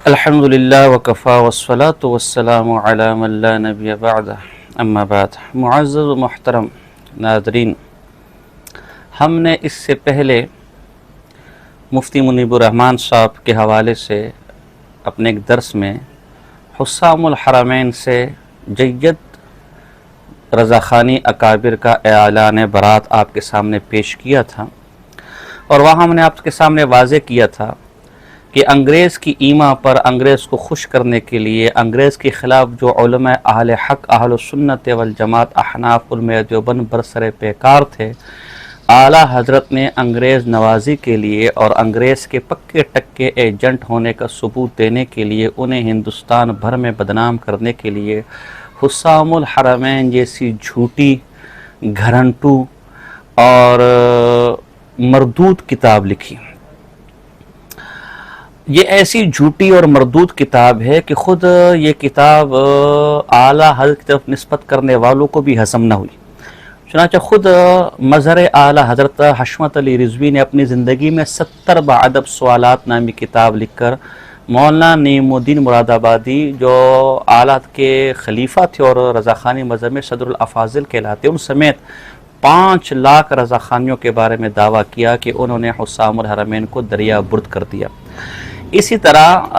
الحمدللہ وکفا والصلاة والسلام علی من لا نبی بعد اما بعد۔ معزز و محترم ناظرین، ہم نے اس سے پہلے مفتی منیب الرحمن صاحب کے حوالے سے اپنے ایک درس میں حسام الحرمین سے جید رضاخانی اکابر کا اعلان برات آپ کے سامنے پیش کیا تھا، اور وہاں ہم نے آپ کے سامنے واضح کیا تھا کہ انگریز کی ایما پر انگریز کو خوش کرنے کے لیے انگریز کے خلاف جو علماء اہل حق اہل سنت والجماعت احناف علماء دیوبند برسر پیکار تھے، اعلیٰ حضرت نے انگریز نوازی کے لیے اور انگریز کے پکے ٹکے ایجنٹ ہونے کا ثبوت دینے کے لیے انہیں ہندوستان بھر میں بدنام کرنے کے لیے حسام الحرمین جیسی جھوٹی، گھرنٹو اور مردود کتاب لکھی۔ یہ ایسی جھوٹی اور مردود کتاب ہے کہ خود یہ کتاب اعلیٰ حضرت کی طرف نسبت کرنے والوں کو بھی ہضم نہ ہوئی۔ چنانچہ خود مظہر اعلیٰ حضرت حشمت علی رضوی نے اپنی زندگی میں 70 بادب سوالات نامی کتاب لکھ کر مولانا نعیم الدین مراد آبادی، جو اعلیٰ کے خلیفہ تھے اور رضاخانی مذہب میں صدر الافاضل کہلاتے، ان سمیت 5 لاکھ رضاخانیوں کے بارے میں دعویٰ کیا کہ انہوں نے حسام الحرمین کو دریا برد کر دیا۔ اسی طرح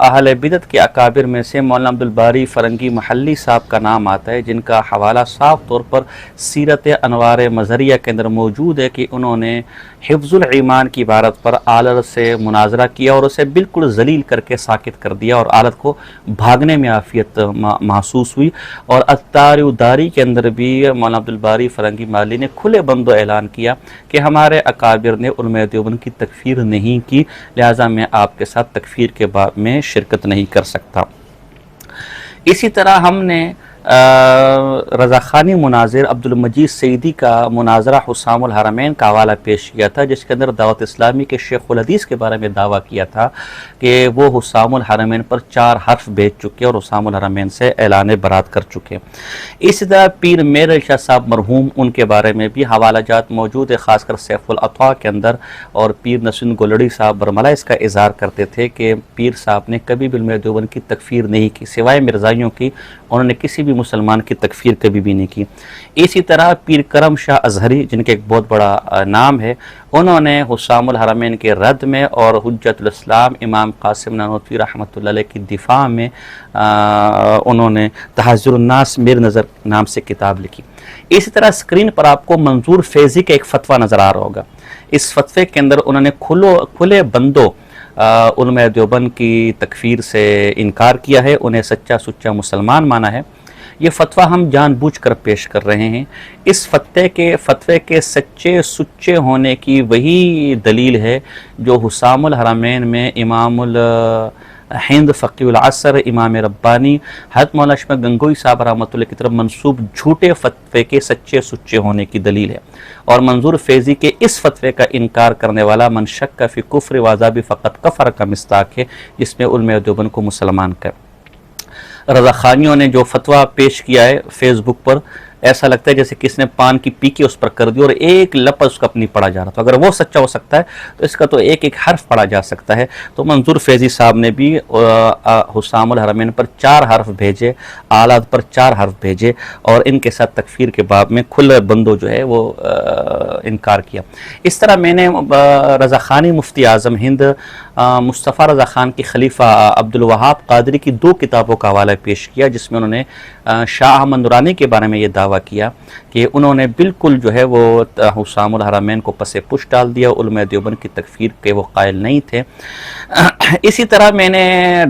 اہل بدعت کے اکابر میں سے مولانا عبدالباری فرنگی محلی صاحب کا نام آتا ہے، جن کا حوالہ صاف طور پر سیرت انوار مظہریہ کے اندر موجود ہے کہ انہوں نے حفظ الایمان کی عبارت پر اعلیٰ سے مناظرہ کیا اور اسے بالکل ذلیل کر کے ساکت کر دیا، اور اعلیٰ کو بھاگنے میں عافیت محسوس ہوئی۔ اور اتار داری کے اندر بھی مولانا عبدالباری فرنگی محلی نے کھلے بند و اعلان کیا کہ ہمارے اکابر نے علماء دیوبند کی تکفیر نہیں کی، لہٰذا میں آپ کے ساتھ تکفیر کے باب میں شرکت نہیں کر سکتا۔ اسی طرح ہم نے رضاخانی مناظر عبدالمجید سعیدی کا مناظرہ حسام الحرمین کا حوالہ پیش کیا تھا، جس کے اندر دعوت اسلامی کے شیخ الحدیث کے بارے میں دعویٰ کیا تھا کہ وہ حسام الحرمین پر 4 حرف بھیج چکے اور حسام الحرمین سے اعلان برات کر چکے۔ اسی طرح پیر میر علی شاہ صاحب مرحوم، ان کے بارے میں بھی حوالہ جات موجود ہے، خاص کر سیف الاطواع کے اندر، اور پیر نسرین گولڑی صاحب برملا اس کا اظہار کرتے تھے کہ پیر صاحب نے کبھی بھی علماء دیوبند کی تکفیر نہیں کی، سوائے مرزائیوں کی انہوں نے کسی بھی مسلمان کی تکفیر کبھی بھی نہیں کی۔ اسی طرح پیر کرم شاہ ازہری، جن کے ایک بہت بڑا نام ہے، انہوں نے حسام الحرمین کے رد میں اور حجت الاسلام امام قاسم نانوتوی رحمۃ اللہ علیہ کی دفاع میں انہوں نے تحذر الناس میر نظر نام سے کتاب لکھی۔ اسی طرح اسکرین پر آپ کو منظور فیضی کا ایک فتویٰ نظر آ رہا ہوگا۔ اس فتوے کے اندر انہوں نے کھلے بندوں علماء دیوبند کی تکفیر سے انکار کیا ہے، انہیں سچا سچا مسلمان مانا ہے۔ یہ فتویٰ ہم جان بوجھ کر پیش کر رہے ہیں۔ اس فتوے کے سچے سچے ہونے کی وہی دلیل ہے جو حسام الحرمین میں امام ہند فقیہ العصر امام ربانی حضرت مولانا اشمت گنگوئی صاحب رحمۃ اللہ کی طرف منسوب جھوٹے فتوے کے سچے سچے ہونے کی دلیل ہے، اور منظور فیضی کے اس فتوے کا انکار کرنے والا من شک فی کفر وعذاب فقط کفر کا مصداق ہے، جس میں علماء دیوبند کو مسلمان کر۔ رضاخانیوں نے جو فتویٰ پیش کیا ہے فیس بک پر، ایسا لگتا ہے جیسے کس نے پان کی پیکی اس پر کر دی اور ایک لفظ اس کا اپنی پڑھا جا رہا تھا۔ اگر وہ سچا ہو سکتا ہے تو اس کا تو ایک ایک حرف پڑھا جا سکتا ہے۔ تو منظور فیضی صاحب نے بھی حسام الحرمین پر 4 حرف بھیجے، اعلیٰ پر 4 حرف بھیجے، اور ان کے ساتھ تکفیر کے باب میں کھلے بندوں جو ہے وہ انکار کیا۔ اس طرح میں نے رضاخانی مفتی اعظم ہند مصطفیٰ رضا خان کی خلیفہ عبدالوہاب قادری کی 2 کتابوں کا حوالہ پیش کیا، جس میں انہوں نے شاہ احمد نورانی کے بارے میں یہ دعویٰ کیا کہ انہوں نے بالکل جو ہے وہ حسام الحرمین کو پس پش ڈال دیا، علماء دیوبند کی تکفیر کے وہ قائل نہیں تھے۔ اسی طرح میں نے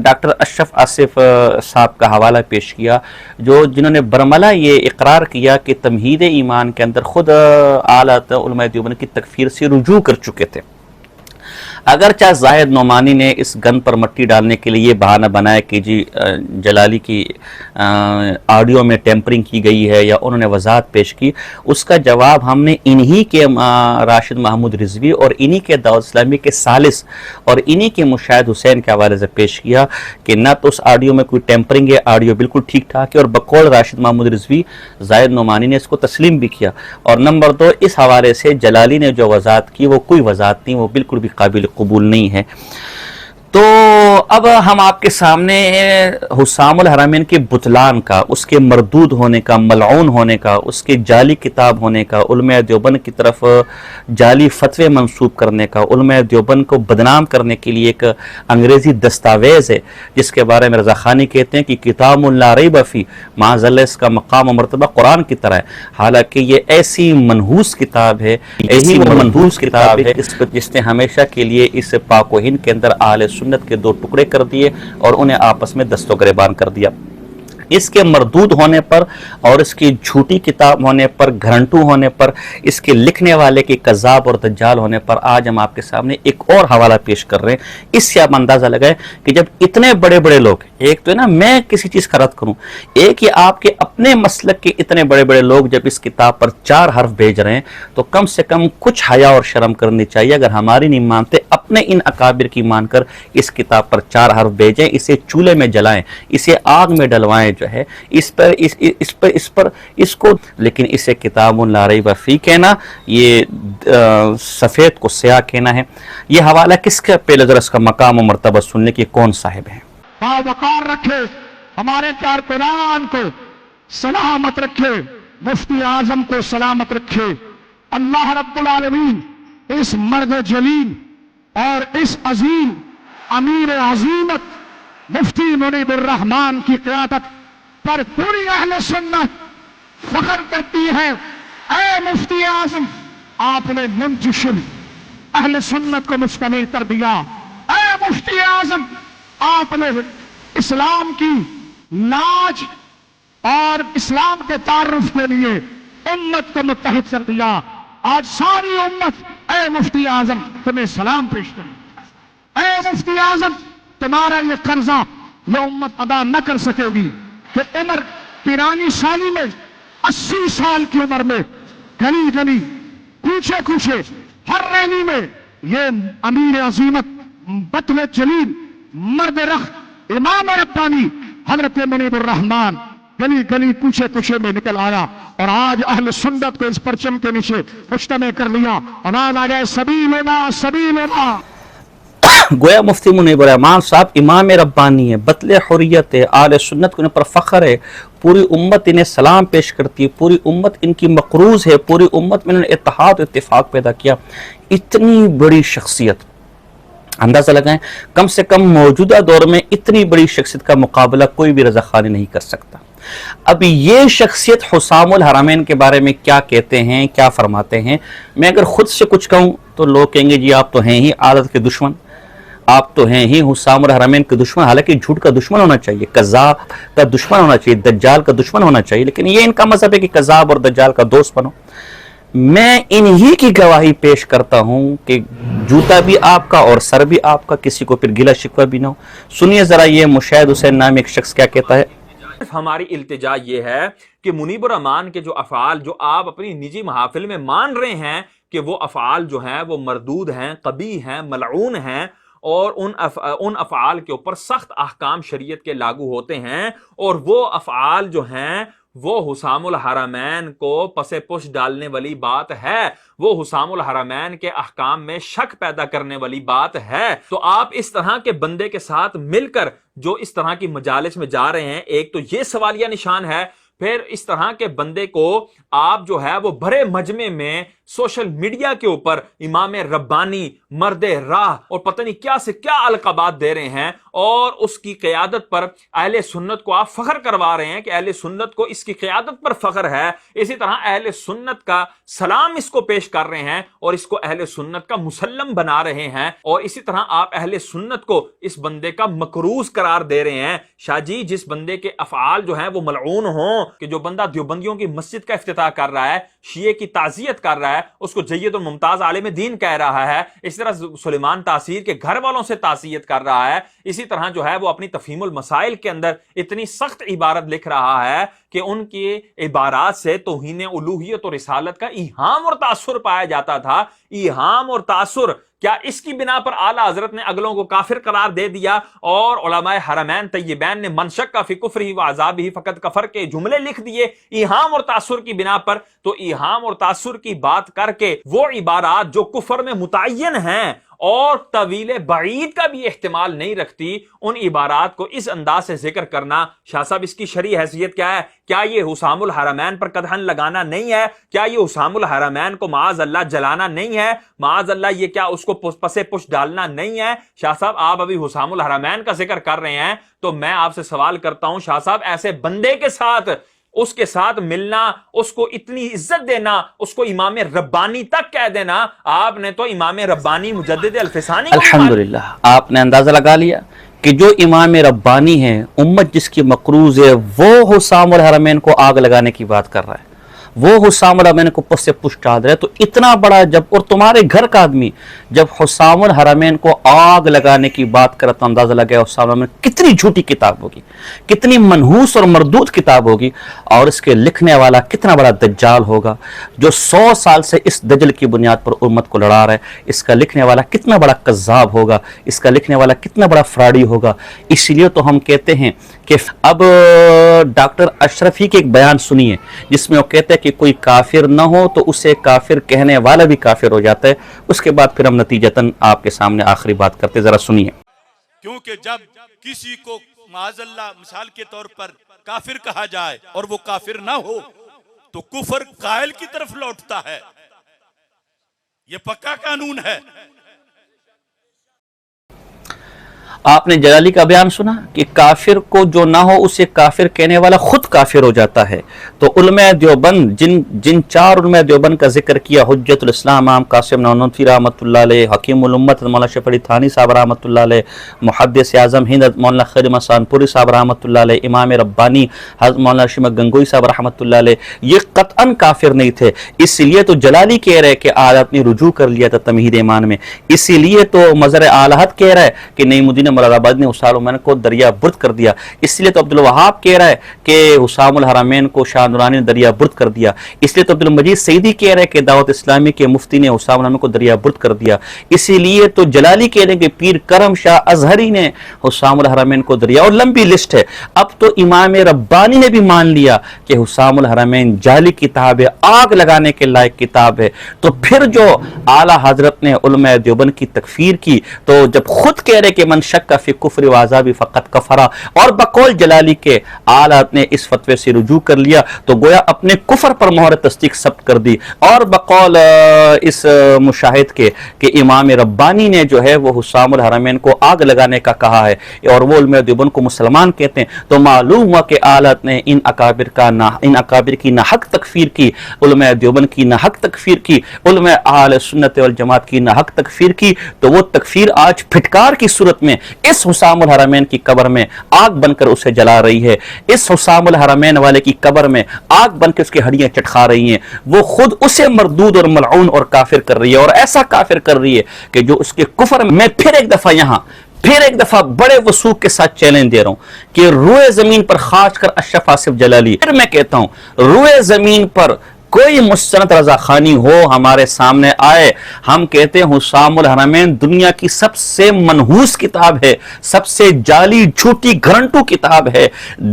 ڈاکٹر اشرف آصف صاحب کا حوالہ پیش کیا، جنہوں نے برملا یہ اقرار کیا کہ تمہید ایمان کے اندر خود اعلیٰ علماء دیوبند کی تکفیر سے رجوع کر چکے تھے۔ اگرچہ زاہد نعمانی نے اس گن پر مٹی ڈالنے کے لیے یہ بہانہ بنایا کہ جی جلالی کی آڈیو میں ٹیمپرنگ کی گئی ہے یا انہوں نے وضاحت پیش کی، اس کا جواب ہم نے انہی کے راشد محمود رضوی اور انہی کے دعوت اسلامی کے ثالث اور انہی کے مشاہد حسین کے حوالے سے پیش کیا کہ نہ تو اس آڈیو میں کوئی ٹیمپرنگ ہے، آڈیو بالکل ٹھیک ٹھاک ہے، اور بقول راشد محمود رضوی زاہد نعمانی نے اس کو تسلیم بھی کیا، اور نمبر 2 اس حوالے سے جلالی نے جو وضاحت کی وہ کوئی وضاحت نہیں، وہ بالکل بھی قابل قبول نہیں ہے۔ تو اب ہم آپ کے سامنے حسام الحرمین کے بطلان کا، اس کے مردود ہونے کا، ملعون ہونے کا، اس کے جعلی کتاب ہونے کا، علماء دیوبند کی طرف جعلی فتوے منسوب کرنے کا، علماء دیوبند کو بدنام کرنے کے لیے ایک انگریزی دستاویز ہے جس کے بارے میں رضا خانی کہتے ہیں کہ کتاب لا ریب فی، معاذ اس کا مقام و مرتبہ قرآن کی طرح ہے، حالانکہ یہ ایسی منحوس کتاب ہے، ایسی منحوس کتاب ہے جس نے ہمیشہ کے لیے اس پاک و ہند کے اندر اہل سنت کے دو ٹکڑے کر دیے اور انہیں آپس میں دست و گریبان کر دیا۔ اس کے مردود ہونے پر اور اس کی جھوٹی کتاب ہونے پر، گھرنٹو ہونے پر، اس کے لکھنے والے کے کذاب اور دجال ہونے پر آج ہم آپ کے سامنے ایک اور حوالہ پیش کر رہے ہیں۔ اس سے آپ اندازہ لگائیں کہ جب اتنے بڑے بڑے لوگ، ایک تو ہے نا میں کسی چیز کا رد کروں، ایک ہی آپ کے اپنے مسلک کے اتنے بڑے بڑے لوگ جب اس کتاب پر 4 حرف بھیج رہے ہیں تو کم سے کم کچھ حیا اور شرم کرنی چاہیے۔ اگر ہماری نہیں مانتے، اپنے ان اکابر کی مان کر اس کتاب پر 4 حرف بھیجیں، اسے چولہے میں جلائیں، اسے آگ میں ڈلوائیں، جو ہے اس کو، لیکن اسے کتاب لا ریب فی کہنا، یہ سفید کو سیاہ کہنا ہے۔ یہ حوالہ کس کا پہلے ذرا اس کا مقام و مرتبہ سننے کی کون صاحب ہیں؟ وقار رکھے، ہمارے کارکنان کو سلامت رکھے، مفتی اعظم کو سلامت رکھے۔ اللہ رب العالمین اس مرد جلیل اور اس عظیم امیر عظیمت مفتی منیب الرحمان کی قیادت پر پوری اہل سنت فخر کرتی ہے۔ اے مفتی اعظم، آپ نے منتشر اہل سنت کو مشتمل کر دیا۔ اے مفتی اعظم، آپ نے اسلام کی لاج اور اسلام کے تعارف کے لیے امت کو متحد کر دیا۔ آج ساری امت اے مفتی اعظم تمہیں سلام پیش کرے۔ اے مفتی اعظم، تمہارا یہ قرضہ یہ امت ادا نہ کر سکے گی کہ عمر 43 سالی میں، 80 سال کی عمر میں، گلی گلی، کوچے کوچے، ہر ریلی میں یہ امیر عظیمت، بطل جلیل، مرد رخت، امام ربانی حضرت منیب الرحمان گلی گلی، کوچے کوچے میں نکل آیا اور آج اہل سنت کو اس پرچم کے نیچے مجتمع کر لیا۔ اور آج آ جائے سبیلنا سبیلنا۔ گویا مفتی منیب الرحمان صاحب امام ربانی ہے، بطل حریت ہے، اہل سنت کو ان پر فخر ہے، پوری امت انہیں سلام پیش کرتی ہے، پوری امت ان کی مقروض ہے، پوری امت میں انہوں نے اتحاد و اتفاق پیدا کیا۔ اتنی بڑی شخصیت، اندازہ لگائیں کم سے کم موجودہ دور میں اتنی بڑی شخصیت کا مقابلہ کوئی بھی رضا خانی نہیں کر سکتا۔ اب یہ شخصیت حسام الحرمین کے بارے میں کیا کہتے ہیں، کیا فرماتے ہیں؟ میں اگر خود سے کچھ کہوں تو لوگ کہیں گے جی آپ تو ہیں ہی عادت کے دشمن، آپ تو ہیں ہی حسام الحرمین کے دشمن۔ حالانکہ جھوٹ کا دشمن ہونا چاہیے، کذاب کا دشمن ہونا چاہیے، دجال کا دشمن ہونا چاہیے، لیکن یہ ان کا مذہب ہے کہ کذاب اور دجال کا دوست بنو۔ میں انہی کی گواہی پیش کرتا ہوں کہ جوتا بھی آپ کا اور سر بھی آپ کا، کسی کو پھر گلہ شکوہ بھی نہ ہو۔ سنیے ذرا یہ مشاہد حسین نام ایک شخص کیا کہتا ہے۔ ہماری التجا یہ ہے کہ منیب الرحمان کے جو افعال جو آپ اپنی نجی محافل میں مان رہے ہیں کہ وہ افعال جو ہیں وہ مردود ہیں، قبیح ہیں، ملعون ہیں، اور ان افعال کے اوپر سخت احکام شریعت کے لاگو ہوتے ہیں، اور وہ افعال جو ہیں وہ حسام الحرمین کو پس پش ڈالنے والی بات ہے، وہ حسام الحرمین کے احکام میں شک پیدا کرنے والی بات ہے۔ تو آپ اس طرح کے بندے کے ساتھ مل کر جو اس طرح کی مجالس میں جا رہے ہیں، ایک تو یہ سوالیہ نشان ہے، پھر اس طرح کے بندے کو آپ جو ہے وہ بڑے مجمع میں سوشل میڈیا کے اوپر امام ربانی، مرد راہ اور پتہ نہیں کیا سے کیا القابات دے رہے ہیں، اور اس کی قیادت پر اہل سنت کو آپ فخر کروا رہے ہیں کہ اہل سنت کو اس کی قیادت پر فخر ہے۔ اسی طرح اہل سنت کا سلام اس کو پیش کر رہے ہیں اور اس کو اہل سنت کا مسلم بنا رہے ہیں، اور اسی طرح آپ اہل سنت کو اس بندے کا مکروز قرار دے رہے ہیں۔ شاہ جی، جس بندے کے افعال جو ہیں وہ ملعون ہوں، کہ جو بندہ دیوبندیوں کی مسجد کا افتتاح کر رہا ہے، شیعہ کی تعزیت کر رہا ہے، اس کو جید الممتاز عالم دین کہہ رہا ہے، اس طرح سلیمان تاثیر کے گھر والوں سے تعزیت کر رہا ہے، اسی طرح جو ہے وہ اپنی تفہیم المسائل کے اندر اتنی سخت عبارت لکھ رہا ہے کہ ان کی عبارات سے توہین الوہیت اور رسالت کا ایہام اور تاثر پایا جاتا تھا۔ ایہام اور تاثر، کیا اس کی بنا پر اعلیٰ حضرت نے اگلوں کو کافر قرار دے دیا اور علماء حرمین طیبین نے من شک فی کفرہ و عذابہ فقد کفر کے جملے لکھ دیے ایہام اور تاثر کی بنا پر؟ تو ایہام اور تاثر کی بات کر کے وہ عبارات جو کفر میں متعین ہیں اور طویل بعید کا بھی احتمال نہیں رکھتی، ان عبارات کو اس انداز سے ذکر کرنا، شاہ صاحب اس کی شرعی حیثیت کیا ہے؟ کیا یہ حسام الحرمین پر قدحن لگانا نہیں ہے؟ کیا یہ حسام الحرمین کو معاذ اللہ جلانا نہیں ہے؟ معاذ اللہ یہ کیا اس کو پسے پش ڈالنا نہیں ہے؟ شاہ صاحب آپ ابھی حسام الحرمین کا ذکر کر رہے ہیں تو میں آپ سے سوال کرتا ہوں، شاہ صاحب ایسے بندے کے ساتھ، اس کے ساتھ ملنا، اس کو اتنی عزت دینا، اس کو امام ربانی تک کہہ دینا، آپ نے تو امام ربانی مجدد الفسانی کو الحمدللہ آپ نے اندازہ لگا لیا کہ جو امام ربانی ہے، امت جس کی مقروض ہے، وہ حسام الحرمین کو آگ لگانے کی بات کر رہا ہے، وہ حسام الحرمین کو پس سے پش ڈال رہا ہے۔ تو اتنا بڑا جب، اور تمہارے گھر کا آدمی جب حسام الحرمین کو آگ لگانے کی بات کرتا، تو اندازہ لگا حسام الحرمین کتنی جھوٹی کتاب ہوگی، کتنی منحوس اور مردود کتاب ہوگی، اور اس کے لکھنے والا کتنا بڑا دجال ہوگا جو 100 سال سے اس دجل کی بنیاد پر امت کو لڑا رہا ہے۔ اس کا لکھنے والا کتنا بڑا کذاب ہوگا، اس کا لکھنے والا کتنا بڑا فراڈی ہوگا۔ اس لیے تو ہم کہتے ہیں کہ اب ڈاکٹر اشرفی کے ایک بیان سنیے جس میں وہ کہتے ہیں کہ کوئی کافر نہ ہو تو اسے کافر کہنے والا بھی کافر ہو جاتا ہے۔ اس کے بعد پھر ہم نتیجتاً آپ کے سامنے آخری بات کرتے، ذرا سنیے۔ کیونکہ جب کسی کو معاذ اللہ مثال کے طور پر کافر کہا جائے اور وہ کافر نہ ہو تو کفر قائل کی طرف لوٹتا ہے، یہ پکا قانون ہے۔ آپ نے جلالی کا بیان سنا کہ کافر کو جو نہ ہو اسے کافر کہنے والا خود کافر ہو جاتا ہے۔ تو علماء دیوبند جن 4 علماء دیوبند کا ذکر کیا، حجت الاسلام امام قاسم نانوتوی رحمۃ اللہ علیہ، حکیم الامت مولانا شریف علی تھانی صاحب رحمۃ اللہ علیہ، محدث اعظم ہند مولانا خیر مسان پوری صاحب رحمۃ اللہ علیہ، امام ربانی حضرت مولانا شمع گنگوئی صاحب رحمۃ اللہ علیہ، یہ قطعاً کافر نہیں تھے۔ اس لیے تو جلالی کہہ رہے کہ آیات نے رجوع کر لیا تھا تمہید ایمان میں، اسی لیے تو مظہر اعلیٰ کہہ رہا ہے کہ نعیم الدین مراد آباد نے حسام الحرمین کو دریا برد کر دیا۔ اس لیے تو عبدالوہاب کہہ رہا ہے کہ حسام الحرمین کو شاہ نورانی نے دریا برد کر دیا۔ اس لیے تو عبدالمجید سعیدی کہہ رہے ہیں کہ دعوت اسلامی کے مفتی نے حسام الحرمین کو دریا برد کر دیا۔ اسی لیے تو جلالی کہہ رہے ہیں کہ پیر کرم شاہ ازہری نے حسام الحرمین کو دریا، اور لمبی لسٹ ہے۔ اب تو امام ربانی نے بھی مان لیا کہ حسام الحرمین جعلی کتاب ہے، آگ لگانے کے لائق کتاب ہے۔ تو پھر جو اعلیٰ حضرت نے علماء دیوبند کی تکفیر کی، تو جب خود کہہ رہے کہ من شک فی کفر و عذابی فقط کفرا، اور بقول جلالی کے اعلیٰ نے اس فتوے سے رجوع کر لیا، تو گویا اپنے کفر پر مہر تصدیق ثبت کر دی۔ اور بقول اس مشاہد کے کہ امام ربانی نے جو ہے وہ حسام الحرمین کو آگ لگانے کا کہا ہے، اور وہ علماء دیوبند کو مسلمان کہتے ہیں، تو معلوم ہوا کہ اعلیٰ نے ان اکابر کی ناحق تکفیر کی، علماء دیوبند کی ناحق تکفیر کی، علماء اہل سنت والجماعت کی ناحق تکفیر کی۔ تو وہ تکفیر آج پھٹکار کی صورت میں اس حسام الحرمین کی قبر میں آگ بن کر اسے جلا رہی ہے، اس حسام الحرمین والے کی قبر میں آگ بن کے اس کی ہڈیاں چٹکھا رہی ہیں۔ وہ خود اسے مردود اور ملعون اور کافر کر رہی ہے، اور ایسا کافر کر رہی ہے کہ جو اس کے کفر میں پھر ایک دفعہ بڑے وثوق کے ساتھ چیلنج دے رہا ہوں کہ روئے زمین پر خاص کر اشرف آصف جلالی، پھر میں کہتا ہوں روئے زمین پر کوئی مستند رضا خانی ہو ہمارے سامنے آئے۔ ہم کہتے ہیں حسام الحرمین دنیا کی سب سے منحوس کتاب ہے، سب سے جعلی جھوٹی گھرنٹو کتاب ہے۔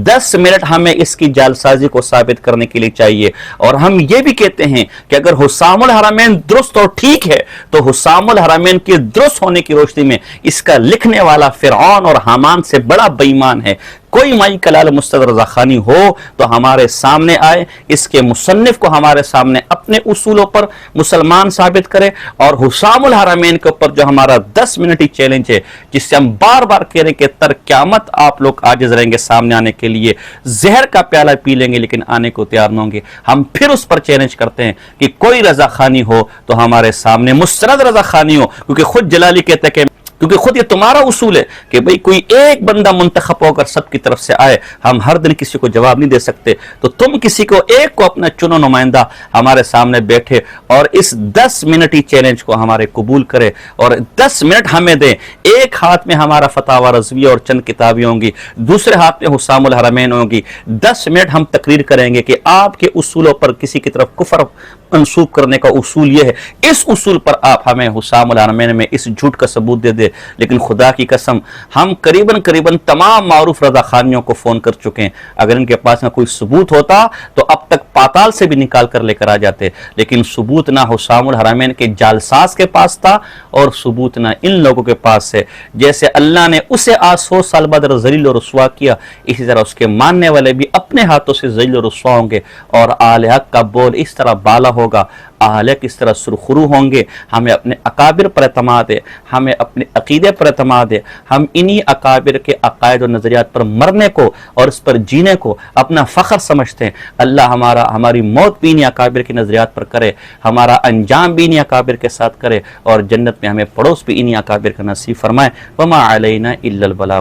10 منٹ ہمیں اس کی جعلسازی کو ثابت کرنے کے لیے چاہیے۔ اور ہم یہ بھی کہتے ہیں کہ اگر حسام الحرمین درست اور ٹھیک ہے تو حسام الحرمین کے درست ہونے کی روشنی میں اس کا لکھنے والا فرعون اور حامان سے بڑا بے ایمان ہے۔ کوئی مائی کلال مستند رضا خانی ہو تو ہمارے سامنے آئے، اس کے مصنف کو ہمارے سامنے اپنے اصولوں پر مسلمان ثابت کرے، اور حسام الحرمین کے اوپر جو ہمارا 10 منٹی چیلنج ہے، جس سے ہم بار بار کہہ رہے ہیں کہ تر قیامت آپ لوگ عاجز رہیں گے سامنے آنے کے لیے، زہر کا پیالہ پی لیں گے لیکن آنے کو تیار نہ ہوں گے۔ ہم پھر اس پر چیلنج کرتے ہیں کہ کوئی رضا خانی ہو تو ہمارے سامنے مستند رضا خانی ہو، کیونکہ خود جلالی کہتے ہیں کہ کیونکہ خود یہ تمہارا اصول ہے کہ بھئی کوئی ایک بندہ منتخب ہو کر سب کی طرف سے آئے، ہم ہر دن کسی کو جواب نہیں دے سکتے، تو تم کسی کو ایک کو اپنا چنو نمائندہ ہمارے سامنے بیٹھے اور اس 10 منٹی چیلنج کو ہمارے قبول کرے، اور 10 منٹ ہمیں دیں۔ ایک ہاتھ میں ہمارا فتاوی رضویہ اور چند کتابیں ہوں گی، دوسرے ہاتھ میں حسام الحرمین ہوں گی۔ 10 منٹ ہم تقریر کریں گے کہ آپ کے اصولوں پر کسی کی طرف کفر منسوب کرنے کا اصول یہ ہے، اس اصول پر آپ ہمیں حسام الحرمین میں اس جھوٹ کا ثبوت دے دے لیکن خدا کی قسم ہم قریباً تمام معروف رضا خانیوں کو فون کر چکے ہیں، اگر ان کے پاس میں کوئی ثبوت ہوتا تو اب تک پاتال سے بھی نکال کر لے کر آ جاتے، لیکن ثبوت نہ حسام الحرمین کے جالساز کے پاس تھا اور ثبوت نہ ان لوگوں کے پاس ہے۔ جیسے اللہ نے اسے آج 100 سال بعد ذلیل و رسوا کیا، اسی طرح اس کے ماننے والے بھی اپنے ہاتھوں سے ذلیل و رسوا ہوں گے، اور اہل حق کا بول اس طرح بالا ہوگا، اہل حق اس طرح سرخرو ہوں گے۔ ہمیں اپنے اکابر پر اعتماد ہے، ہمیں اپنے عقیدے پر اعتماد ہے، ہم انہی اکابر کے عقائد و نظریات پر مرنے کو اور اس پر جینے کو اپنا فخر سمجھتے ہیں۔ اللہ ہماری موت بھی انہی اکابر کے نظریات پر کرے، ہمارا انجام بھی انہی اکابر کے ساتھ کرے، اور جنت میں ہمیں پڑوس بھی انہی اکابر کا نصیب فرمائے۔ وما علینا الا البلاغ۔